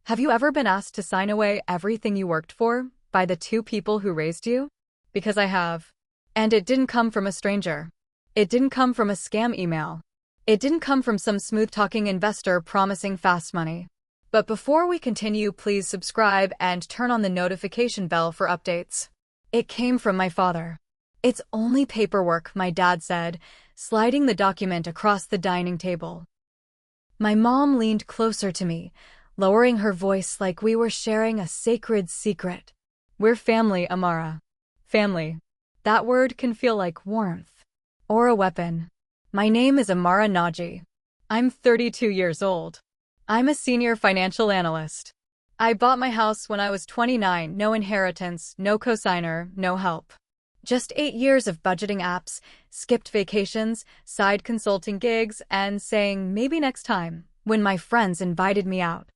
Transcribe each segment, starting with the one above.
Have you ever been asked to sign away everything you worked for by the two people who raised you? Because I have. And it didn't come from a stranger. It didn't come from a scam email. It didn't come from some smooth-talking investor promising fast money. But before we continue, please subscribe and turn on the notification bell for updates. It came from my father. It's only paperwork, my dad said, sliding the document across the dining table. My mom leaned closer to me, lowering her voice like we were sharing a sacred secret. We're family, Amara. Family. That word can feel like warmth. Or a weapon. My name is Amara Naji. I'm 32 years old. I'm a senior financial analyst. I bought my house when I was 29, no inheritance, no cosigner, no help. Just 8 years of budgeting apps, skipped vacations, side consulting gigs, and saying maybe next time, when my friends invited me out.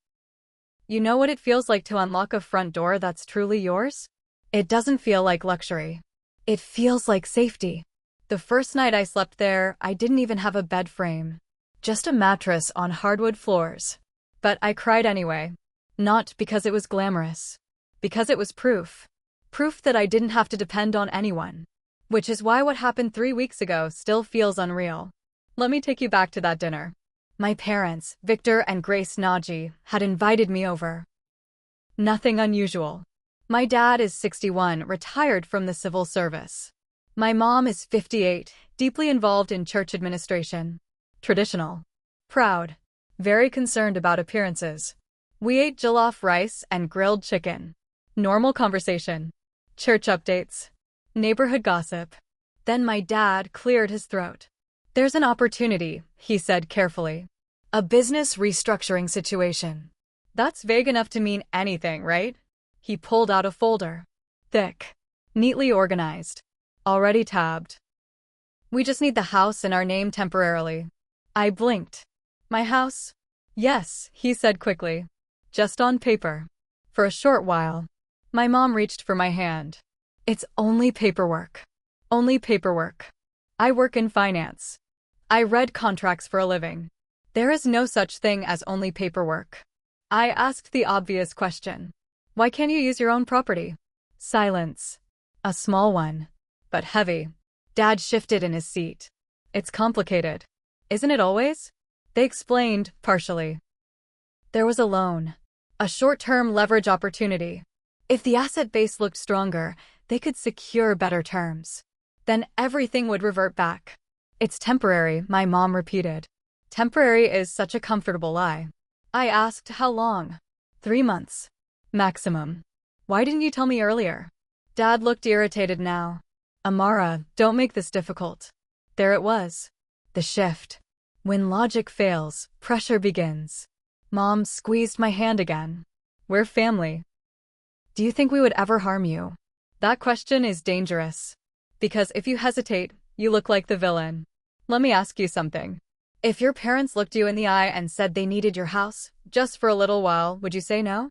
You know what it feels like to unlock a front door that's truly yours? It doesn't feel like luxury. It feels like safety. The first night I slept there, I didn't even have a bed frame. Just a mattress on hardwood floors. But I cried anyway. Not because it was glamorous. Because it was proof. Proof that I didn't have to depend on anyone. Which is why what happened 3 weeks ago still feels unreal. Let me take you back to that dinner. My parents, Victor and Grace Naji, had invited me over. Nothing unusual. My dad is 61, retired from the civil service. My mom is 58, deeply involved in church administration. Traditional. Proud. Very concerned about appearances. We ate jollof rice and grilled chicken. Normal conversation. Church updates. Neighborhood gossip. Then my dad cleared his throat. There's an opportunity, he said carefully. A business restructuring situation. That's vague enough to mean anything, right? He pulled out a folder. Thick. Neatly organized. Already tabbed. We just need the house in our name temporarily. I blinked. My house? Yes, he said quickly. Just on paper. For a short while. My mom reached for my hand. It's only paperwork. Only paperwork. I work in finance. I read contracts for a living. There is no such thing as only paperwork. I asked the obvious question. Why can't you use your own property? Silence. A small one. But heavy. Dad shifted in his seat. It's complicated. Isn't it always? They explained, partially. There was a loan. A short-term leverage opportunity. If the asset base looked stronger, they could secure better terms. Then everything would revert back. It's temporary, my mom repeated. Temporary is such a comfortable lie. I asked how long. 3 months. Maximum. Why didn't you tell me earlier? Dad looked irritated now. Amara, don't make this difficult. There it was. The shift. When logic fails, pressure begins. Mom squeezed my hand again. We're family. Do you think we would ever harm you? That question is dangerous. Because if you hesitate, you look like the villain. Let me ask you something. If your parents looked you in the eye and said they needed your house, just for a little while, would you say no?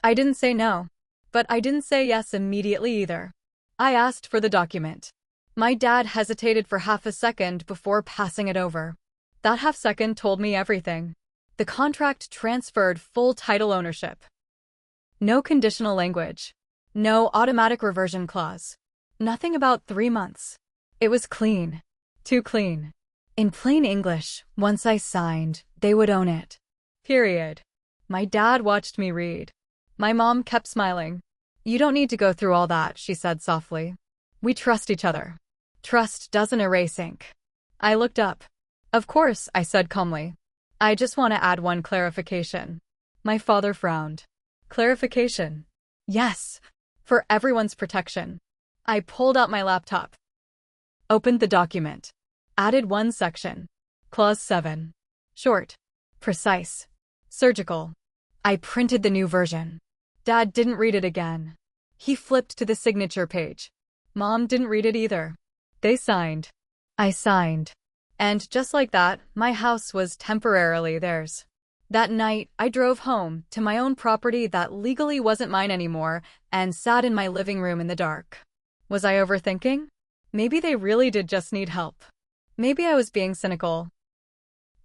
I didn't say no. But I didn't say yes immediately either. I asked for the document. My dad hesitated for half a second before passing it over. That half second told me everything. The contract transferred full title ownership. No conditional language. No automatic reversion clause. Nothing about 3 months. It was clean. Too clean. In plain English, once I signed, they would own it. Period. My dad watched me read. My mom kept smiling. You don't need to go through all that, she said softly. We trust each other. Trust doesn't erase ink. I looked up. Of course, I said calmly. I just want to add one clarification. My father frowned. Clarification? Yes. For everyone's protection. I pulled out my laptop. Opened the document. Added one section. Clause 7. Short. Precise. Surgical. I printed the new version. Dad didn't read it again. He flipped to the signature page. Mom didn't read it either. They signed. I signed. And just like that, my house was temporarily theirs. That night, I drove home to my own property that legally wasn't mine anymore and sat in my living room in the dark. Was I overthinking? Maybe they really did just need help. Maybe I was being cynical.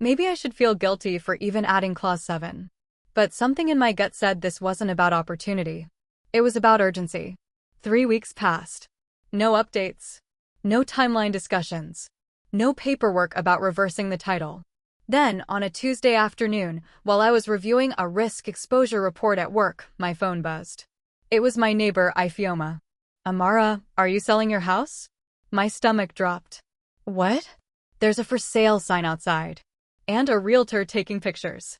Maybe I should feel guilty for even adding Clause 7. But something in my gut said this wasn't about opportunity. It was about urgency. 3 weeks passed. No updates. No timeline discussions. No paperwork about reversing the title. Then, on a Tuesday afternoon, while I was reviewing a risk exposure report at work, my phone buzzed. It was my neighbor, Ifioma. Amara, are you selling your house? My stomach dropped. What? There's a for sale sign outside. And a realtor taking pictures.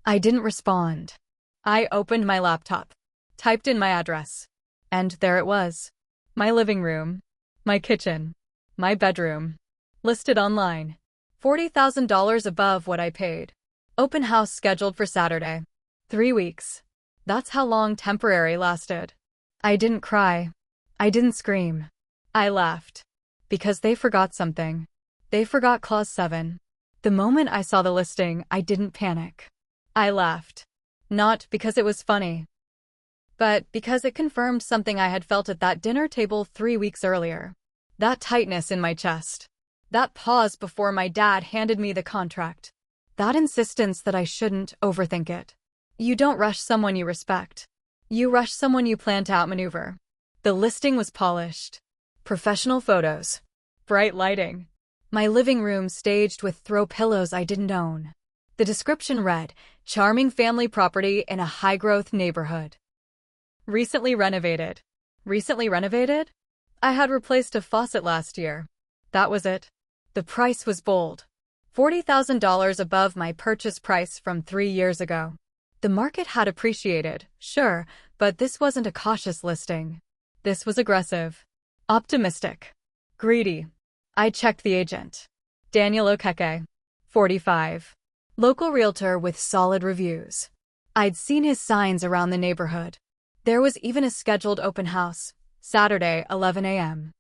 I didn't respond. I opened my laptop, typed in my address, and there it was. My living room, my kitchen, my bedroom. Listed online. $40,000 above what I paid. Open house scheduled for Saturday. 3 weeks. That's how long temporary lasted. I didn't cry. I didn't scream. I laughed. Because they forgot something. They forgot Clause 7. The moment I saw the listing, I didn't panic. I laughed. Not because it was funny, but because it confirmed something I had felt at that dinner table 3 weeks earlier. That tightness in my chest. That pause before my dad handed me the contract. That insistence that I shouldn't overthink it. You don't rush someone you respect. You rush someone you plan to outmaneuver. The listing was polished. Professional photos. Bright lighting. My living room staged with throw pillows I didn't own. The description read, charming family property in a high-growth neighborhood. Recently renovated. Recently renovated? I had replaced a faucet last year. That was it. The price was bold. $40,000 above my purchase price from 3 years ago. The market had appreciated, sure, but this wasn't a cautious listing. This was aggressive. Optimistic. Greedy. I checked the agent. Daniel Okeke. 45. Local realtor with solid reviews. I'd seen his signs around the neighborhood. There was even a scheduled open house, Saturday, 11 a.m.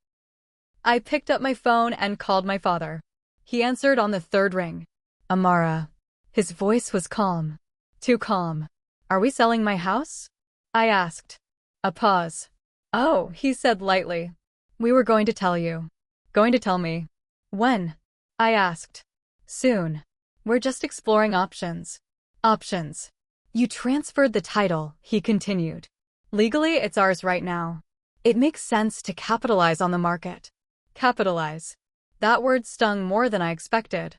I picked up my phone and called my father. He answered on the third ring. Amara. His voice was calm. Too calm. Are we selling my house? I asked. A pause. Oh, he said lightly. We were going to tell you. Going to tell me. When? I asked. Soon. We're just exploring options. Options. You transferred the title, he continued. Legally, it's ours right now. It makes sense to capitalize on the market. Capitalize. That word stung more than I expected.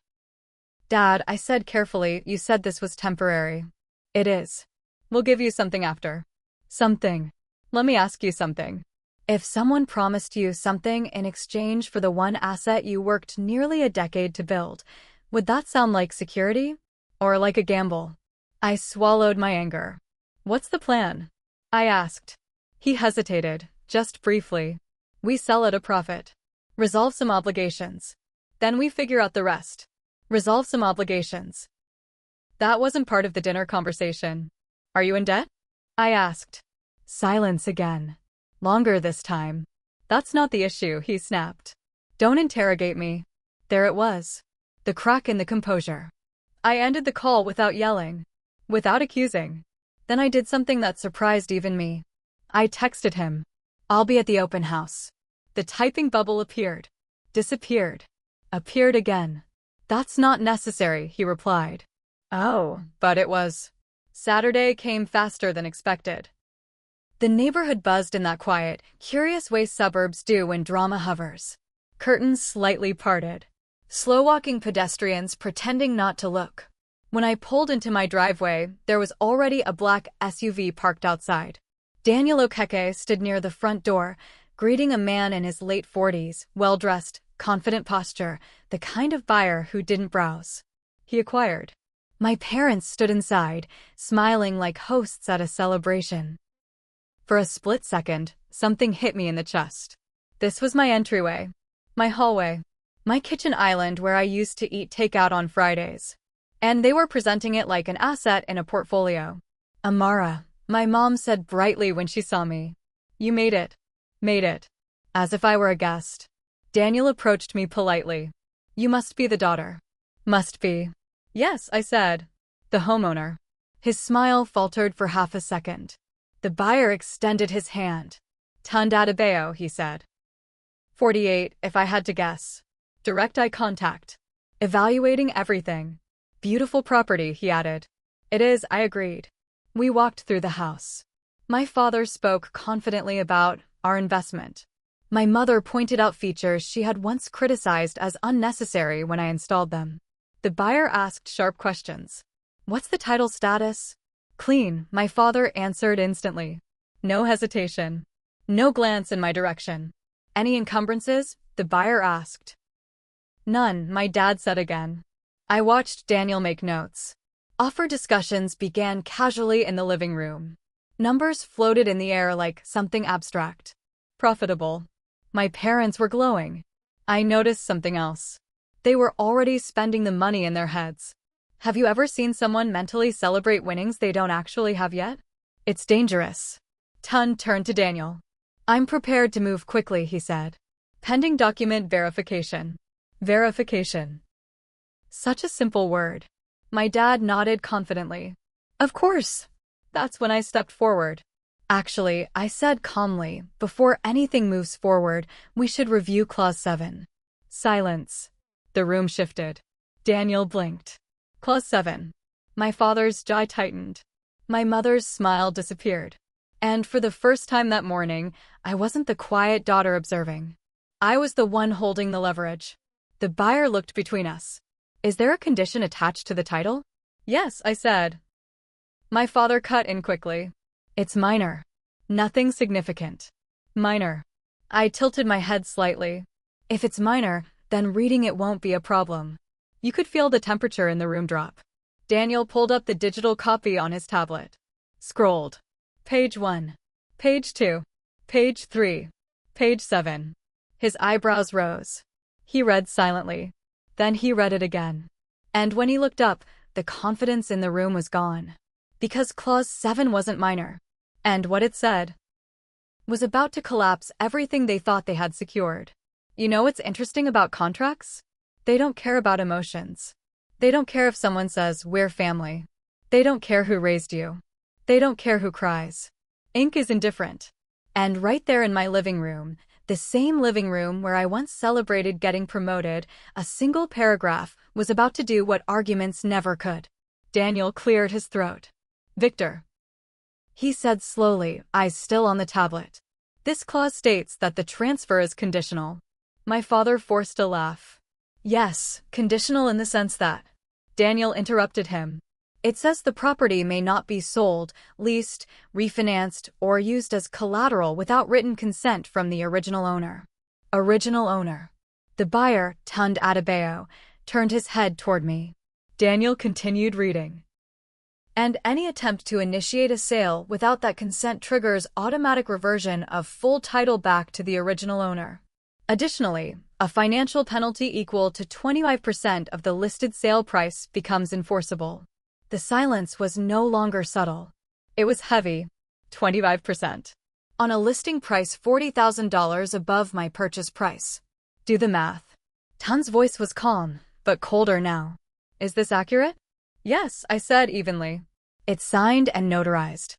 Dad, I said carefully, you said this was temporary. It is. We'll give you something after. Something. Let me ask you something. If someone promised you something in exchange for the one asset you worked nearly a decade to build, would that sound like security? Or like a gamble? I swallowed my anger. What's the plan? I asked. He hesitated, just briefly. We sell at a profit. Resolve some obligations. Then we figure out the rest. Resolve some obligations. That wasn't part of the dinner conversation. Are you in debt? I asked. Silence again. Longer this time. That's not the issue, he snapped. Don't interrogate me. There it was. The crack in the composure. I ended the call without yelling. Without accusing. Then I did something that surprised even me. I texted him. I'll be at the open house. The typing bubble appeared. Disappeared. Appeared again. That's not necessary, he replied. Oh, but it was. Saturday came faster than expected. The neighborhood buzzed in that quiet, curious way suburbs do when drama hovers. Curtains slightly parted. Slow-walking pedestrians pretending not to look. When I pulled into my driveway, there was already a black SUV parked outside. Daniel Okeke stood near the front door, greeting a man in his late 40s, well-dressed, confident posture, the kind of buyer who didn't browse. He acquired. My parents stood inside, smiling like hosts at a celebration. For a split second, something hit me in the chest. This was my entryway. My hallway. My kitchen island where I used to eat takeout on Fridays. And they were presenting it like an asset in a portfolio. Amara, my mom said brightly when she saw me. You made it. Made it. As if I were a guest. Daniel approached me politely. You must be the daughter. Must be. Yes, I said. The homeowner. His smile faltered for half a second. The buyer extended his hand. Tunde Adebayo, he said. 48, if I had to guess. Direct eye contact. Evaluating everything. Beautiful property, he added. It is, I agreed. We walked through the house. My father spoke confidently about our investment. My mother pointed out features she had once criticized as unnecessary when I installed them. The buyer asked sharp questions. What's the title status? Clean, my father answered instantly. No hesitation. No glance in my direction. Any encumbrances? The buyer asked. None, my dad said again. I watched Daniel make notes. Offer discussions began casually in the living room. Numbers floated in the air like something abstract. Profitable. My parents were glowing. I noticed something else. They were already spending the money in their heads. Have you ever seen someone mentally celebrate winnings they don't actually have yet? It's dangerous. Tun turned to Daniel. I'm prepared to move quickly, he said. Pending document verification. Verification. Such a simple word. My dad nodded confidently. Of course. That's when I stepped forward. Actually, I said calmly, before anything moves forward, we should review Clause 7. Silence. The room shifted. Daniel blinked. Clause 7. My father's jaw tightened. My mother's smile disappeared. And for the first time that morning, I wasn't the quiet daughter observing. I was the one holding the leverage. The buyer looked between us. Is there a condition attached to the title? Yes, I said. My father cut in quickly. It's minor. Nothing significant. Minor. I tilted my head slightly. If it's minor, then reading it won't be a problem. You could feel the temperature in the room drop. Daniel pulled up the digital copy on his tablet. Scrolled. Page 1. Page 2. Page 3. Page 7. His eyebrows rose. He read silently. Then he read it again. And when he looked up, the confidence in the room was gone. Because Clause 7 wasn't minor. And what it said was about to collapse everything they thought they had secured. You know what's interesting about contracts? They don't care about emotions. They don't care if someone says, we're family. They don't care who raised you. They don't care who cries. Ink is indifferent. And right there in my living room, the same living room where I once celebrated getting promoted, a single paragraph was about to do what arguments never could. Daniel cleared his throat. Victor. He said slowly, eyes still on the tablet. This clause states that the transfer is conditional. My father forced a laugh. Yes, conditional in the sense that. Daniel interrupted him. It says the property may not be sold, leased, refinanced, or used as collateral without written consent from the original owner. Original owner. The buyer, Tund Adebayo, turned his head toward me. Daniel continued reading. And any attempt to initiate a sale without that consent triggers automatic reversion of full title back to the original owner. Additionally, a financial penalty equal to 25% of the listed sale price becomes enforceable. The silence was no longer subtle. It was heavy. 25%. On a listing price $40,000 above my purchase price. Do the math. Tun's voice was calm, but colder now. Is this accurate? Yes, I said evenly. It's signed and notarized.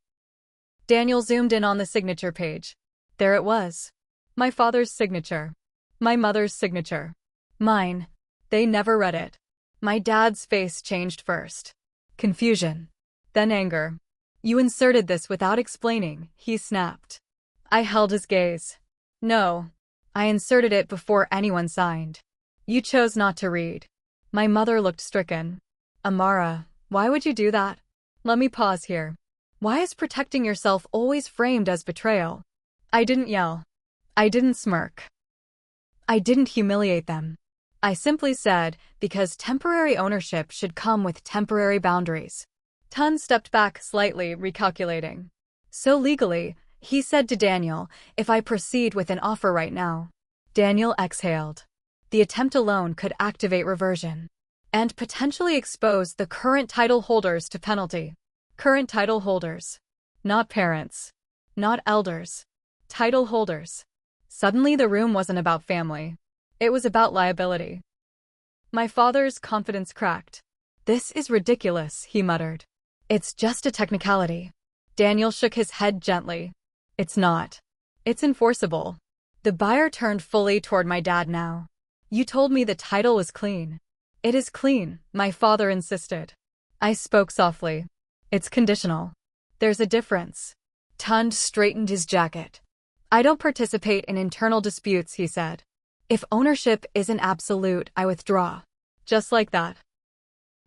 Daniel zoomed in on the signature page. There it was. My father's signature. My mother's signature. Mine. They never read it. My dad's face changed first. Confusion. Then anger. You inserted this without explaining, he snapped. I held his gaze. No. I inserted it before anyone signed. You chose not to read. My mother looked stricken. Amara, why would you do that? Let me pause here. Why is protecting yourself always framed as betrayal? I didn't yell. I didn't smirk. I didn't humiliate them. I simply said, because temporary ownership should come with temporary boundaries. Tun stepped back slightly, recalculating. So legally, he said to Daniel, if I proceed with an offer right now. Daniel exhaled. The attempt alone could activate reversion. And potentially expose the current title holders to penalty. Current title holders. Not parents. Not elders. Title holders. Suddenly the room wasn't about family. It was about liability. My father's confidence cracked. This is ridiculous, he muttered. It's just a technicality. Daniel shook his head gently. It's not. It's enforceable. The buyer turned fully toward my dad now. You told me the title was clean. It is clean, my father insisted. I spoke softly. It's conditional. There's a difference. Tund straightened his jacket. I don't participate in internal disputes, he said. If ownership isn't absolute, I withdraw. Just like that.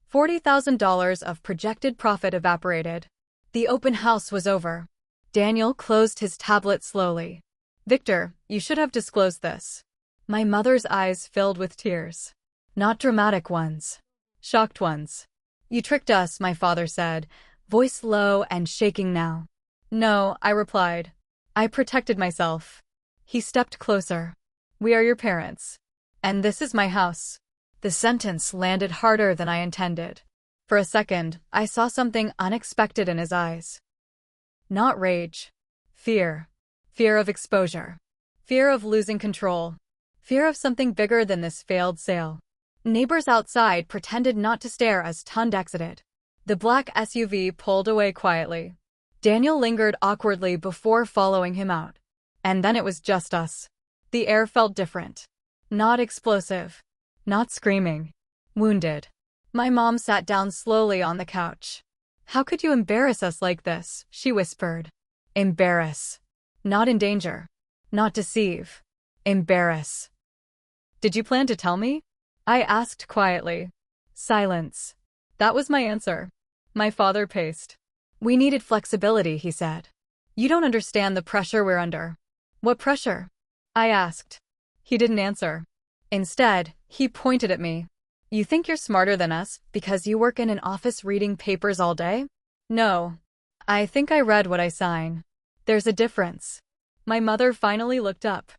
$40,000 of projected profit evaporated. The open house was over. Daniel closed his tablet slowly. Victor, you should have disclosed this. My mother's eyes filled with tears. Not dramatic ones. Shocked ones. You tricked us, my father said, voice low and shaking now. No, I replied. I protected myself. He stepped closer. We are your parents. And this is my house. The sentence landed harder than I intended. For a second, I saw something unexpected in his eyes. Not rage. Fear. Fear of exposure. Fear of losing control. Fear of something bigger than this failed sale. Neighbors outside pretended not to stare as Tund exited. The black SUV pulled away quietly. Daniel lingered awkwardly before following him out. And then it was just us. The air felt different. Not explosive. Not screaming. Wounded. My mom sat down slowly on the couch. How could you embarrass us like this? She whispered. Embarrass. Not endanger. Not deceive. Embarrass. Did you plan to tell me? I asked quietly. Silence. That was my answer. My father paced. We needed flexibility, he said. You don't understand the pressure we're under. What pressure? I asked. He didn't answer. Instead, he pointed at me. You think you're smarter than us because you work in an office reading papers all day? No. I think I read what I sign. There's a difference. My mother finally looked up.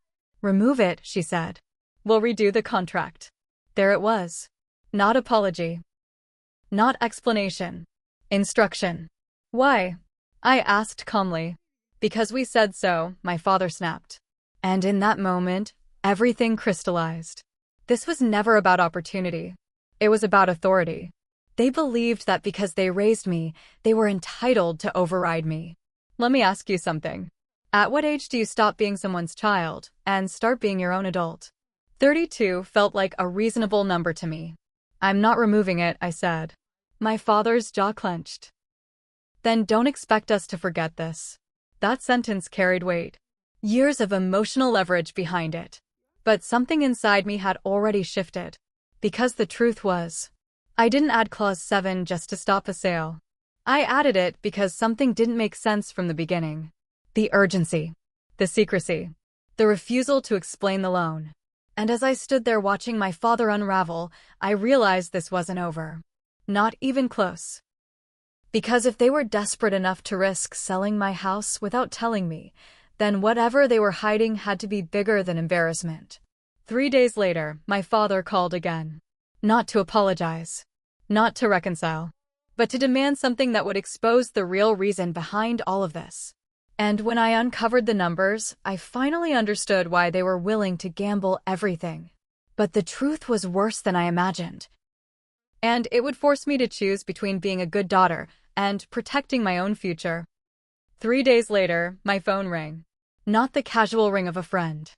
Remove it, she said. We'll redo the contract. There it was. Not apology. Not explanation. Instruction. Why? I asked calmly. Because we said so, my father snapped. And in that moment, everything crystallized. This was never about opportunity. It was about authority. They believed that because they raised me, they were entitled to override me. Let me ask you something. At what age do you stop being someone's child and start being your own adult? 32 felt like a reasonable number to me. I'm not removing it, I said. My father's jaw clenched. Then don't expect us to forget this. That sentence carried weight. Years of emotional leverage behind it. But something inside me had already shifted. Because the truth was, I didn't add clause 7 just to stop a sale. I added it because something didn't make sense from the beginning. The urgency. The secrecy. The refusal to explain the loan. And as I stood there watching my father unravel, I realized this wasn't over. Not even close. Because if they were desperate enough to risk selling my house without telling me, then whatever they were hiding had to be bigger than embarrassment. 3 days later, my father called again. Not to apologize. Not to reconcile. But to demand something that would expose the real reason behind all of this. And when I uncovered the numbers, I finally understood why they were willing to gamble everything. But the truth was worse than I imagined. And it would force me to choose between being a good daughter and protecting my own future. 3 days later, my phone rang. Not the casual ring of a friend.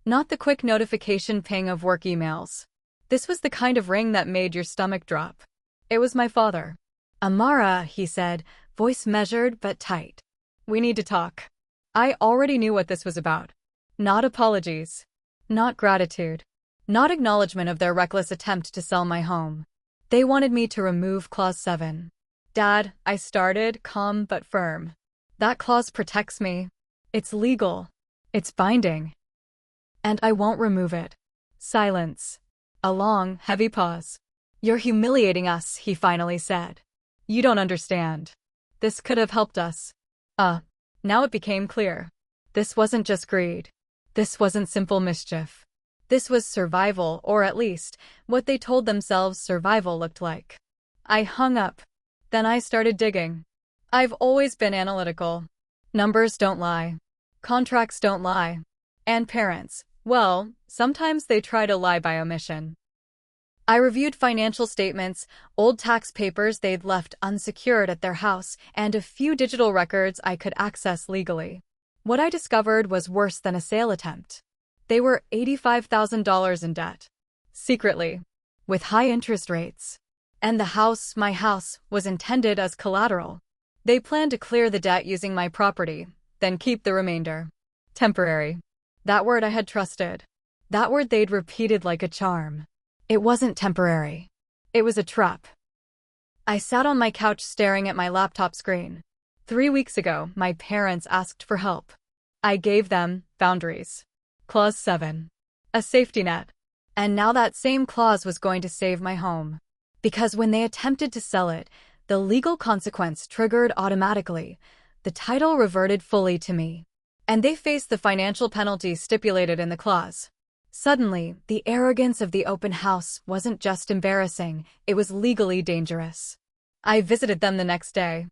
Not the quick notification ping of work emails. This was the kind of ring that made your stomach drop. It was my father. Amara, he said, voice measured but tight. We need to talk. I already knew what this was about. Not apologies. Not gratitude. Not acknowledgement of their reckless attempt to sell my home. They wanted me to remove clause 7. Dad, I started, calm but firm. That clause protects me. It's legal. It's binding. And I won't remove it. Silence. A long, heavy pause. You're humiliating us, he finally said. You don't understand. This could have helped us. Now it became clear. This wasn't just greed. This wasn't simple mischief. This was survival, or at least, what they told themselves survival looked like. I hung up. Then I started digging. I've always been analytical. Numbers don't lie. Contracts don't lie. And parents, well, sometimes they try to lie by omission. I reviewed financial statements, old tax papers they'd left unsecured at their house, and a few digital records I could access legally. What I discovered was worse than a sale attempt. They were $85,000 in debt. Secretly. With high interest rates. And the house, my house, was intended as collateral. They planned to clear the debt using my property, then keep the remainder. Temporary. That word I had trusted. That word they'd repeated like a charm. It wasn't temporary. It was a trap. I sat on my couch staring at my laptop screen. 3 weeks ago, my parents asked for help. I gave them boundaries. Clause 7. A safety net. And now that same clause was going to save my home. Because when they attempted to sell it, the legal consequence triggered automatically. The title reverted fully to me. And they faced the financial penalties stipulated in the clause. Suddenly, the arrogance of the open house wasn't just embarrassing, it was legally dangerous. I visited them the next day.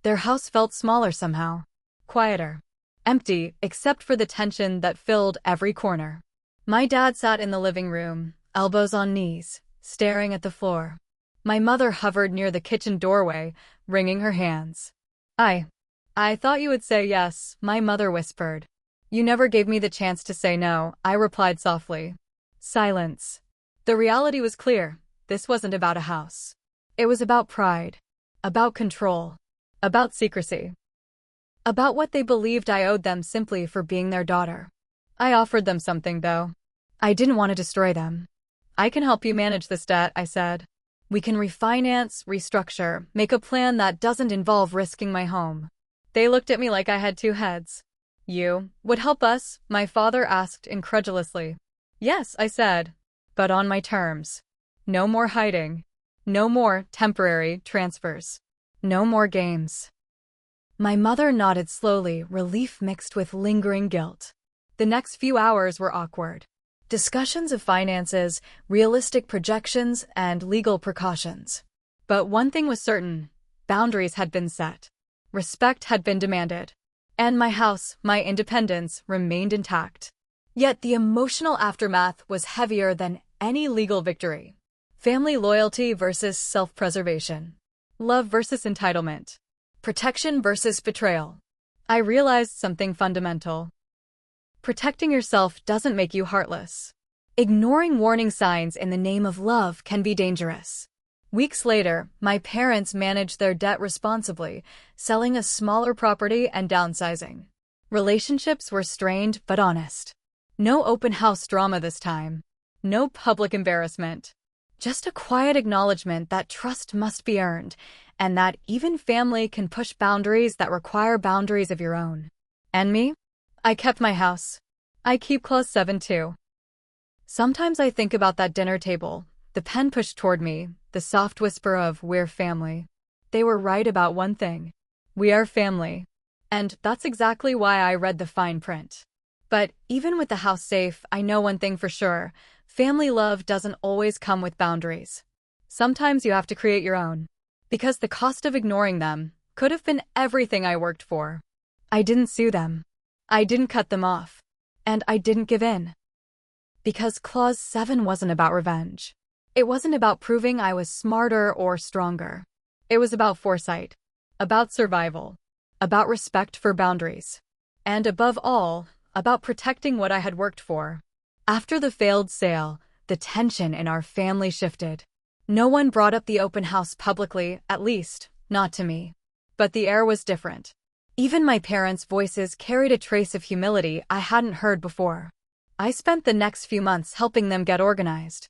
Their house felt smaller somehow. Quieter. Empty, except for the tension that filled every corner. My dad sat in the living room, elbows on knees, staring at the floor. My mother hovered near the kitchen doorway, wringing her hands. I thought you would say yes, my mother whispered. You never gave me the chance to say no, I replied softly. Silence. The reality was clear. This wasn't about a house. It was about pride. About control. About secrecy. About what they believed I owed them simply for being their daughter. I offered them something, though. I didn't want to destroy them. I can help you manage this debt, I said. We can refinance, restructure, make a plan that doesn't involve risking my home. They looked at me like I had two heads. You would help us? My father asked incredulously. Yes, I said, but on my terms. No more hiding. No more temporary transfers. No more games. My mother nodded slowly, relief mixed with lingering guilt. The next few hours were awkward. Discussions of finances, realistic projections, and legal precautions. But one thing was certain. Boundaries had been set. Respect had been demanded. And my house, my independence, remained intact. Yet the emotional aftermath was heavier than any legal victory. Family loyalty versus self-preservation. Love versus entitlement. Protection versus betrayal. I realized something fundamental. Protecting yourself doesn't make you heartless. Ignoring warning signs in the name of love can be dangerous. Weeks later, my parents managed their debt responsibly, selling a smaller property and downsizing. Relationships were strained but honest. No open house drama this time. No public embarrassment. Just a quiet acknowledgement that trust must be earned, and that even family can push boundaries that require boundaries of your own. And me? I kept my house. I keep clause 7 too. Sometimes I think about that dinner table, the pen pushed toward me, the soft whisper of, "We're family." They were right about one thing. We are family. And that's exactly why I read the fine print. But even with the house safe, I know one thing for sure. Family love doesn't always come with boundaries. Sometimes you have to create your own. Because the cost of ignoring them could have been everything I worked for. I didn't sue them. I didn't cut them off. And I didn't give in. Because clause 7 wasn't about revenge. It wasn't about proving I was smarter or stronger. It was about foresight. About survival. About respect for boundaries. And above all, about protecting what I had worked for. After the failed sale, the tension in our family shifted. No one brought up the open house publicly, at least, not to me. But the air was different. Even my parents' voices carried a trace of humility I hadn't heard before. I spent the next few months helping them get organized.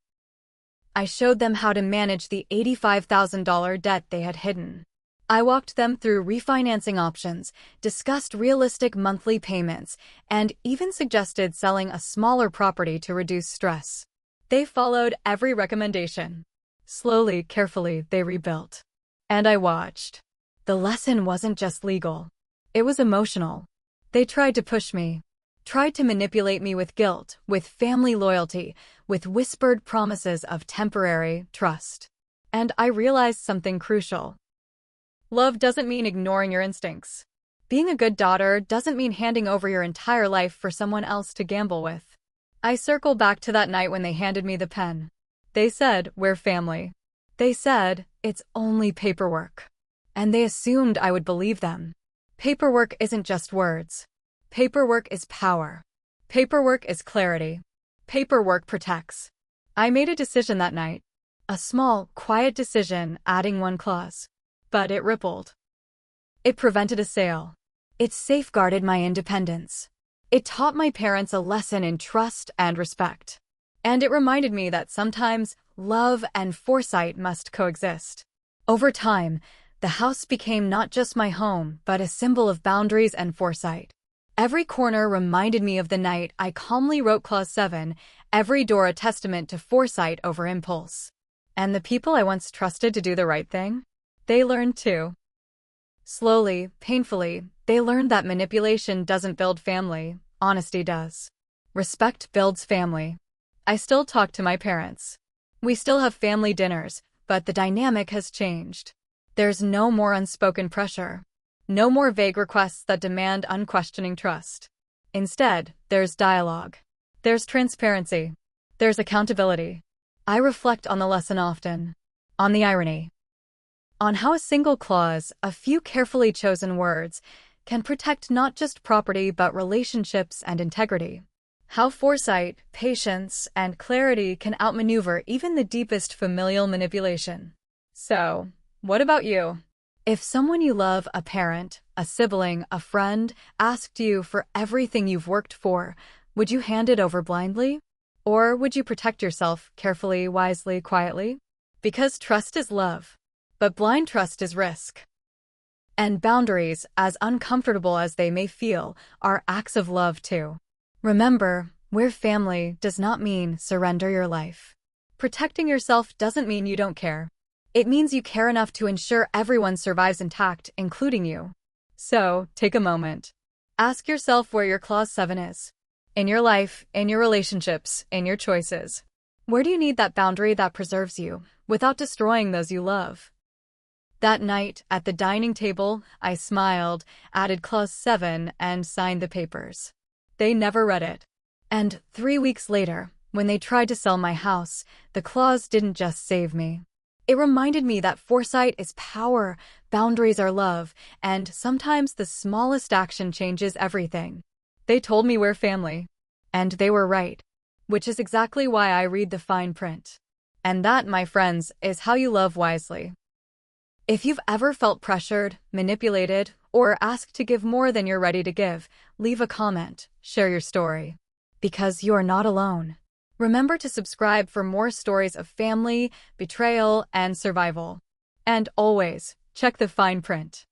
I showed them how to manage the $85,000 debt they had hidden. I walked them through refinancing options, discussed realistic monthly payments, and even suggested selling a smaller property to reduce stress. They followed every recommendation. Slowly, carefully, they rebuilt. And I watched. The lesson wasn't just legal. It was emotional. They tried to push me. Tried to manipulate me with guilt, with family loyalty, with whispered promises of temporary trust. And I realized something crucial. Love doesn't mean ignoring your instincts. Being a good daughter doesn't mean handing over your entire life for someone else to gamble with. I circle back to that night when they handed me the pen. They said, "We're family." They said, "It's only paperwork." And they assumed I would believe them. Paperwork isn't just words. Paperwork is power. Paperwork is clarity. Paperwork protects. I made a decision that night. A small, quiet decision, adding one clause. But it rippled. It prevented a sale. It safeguarded my independence. It taught my parents a lesson in trust and respect. And it reminded me that sometimes love and foresight must coexist. Over time, the house became not just my home, but a symbol of boundaries and foresight. Every corner reminded me of the night I calmly wrote Clause 7, every door a testament to foresight over impulse. And the people I once trusted to do the right thing? They learned too. Slowly, painfully, they learned that manipulation doesn't build family, honesty does. Respect builds family. I still talk to my parents. We still have family dinners, but the dynamic has changed. There's no more unspoken pressure. No more vague requests that demand unquestioning trust. Instead, there's dialogue. There's transparency. There's accountability. I reflect on the lesson often. On the irony. On how a single clause, a few carefully chosen words, can protect not just property but relationships and integrity. How foresight, patience, and clarity can outmaneuver even the deepest familial manipulation. So, what about you? If someone you love, a parent, a sibling, a friend, asked you for everything you've worked for, would you hand it over blindly? Or would you protect yourself carefully, wisely, quietly? Because trust is love. But blind trust is risk. And boundaries, as uncomfortable as they may feel, are acts of love too. Remember, we're family does not mean surrender your life. Protecting yourself doesn't mean you don't care. It means you care enough to ensure everyone survives intact, including you. So, take a moment. Ask yourself where your Clause 7 is. In your life, in your relationships, in your choices. Where do you need that boundary that preserves you, without destroying those you love? That night, at the dining table, I smiled, added Clause 7, and signed the papers. They never read it. And 3 weeks later, when they tried to sell my house, the clause didn't just save me. It reminded me that foresight is power, boundaries are love, and sometimes the smallest action changes everything. They told me we're family. And they were right. Which is exactly why I read the fine print. And that, my friends, is how you love wisely. If you've ever felt pressured, manipulated, or asked to give more than you're ready to give, leave a comment, share your story. Because you are not alone. Remember to subscribe for more stories of family, betrayal, and survival. And always, check the fine print.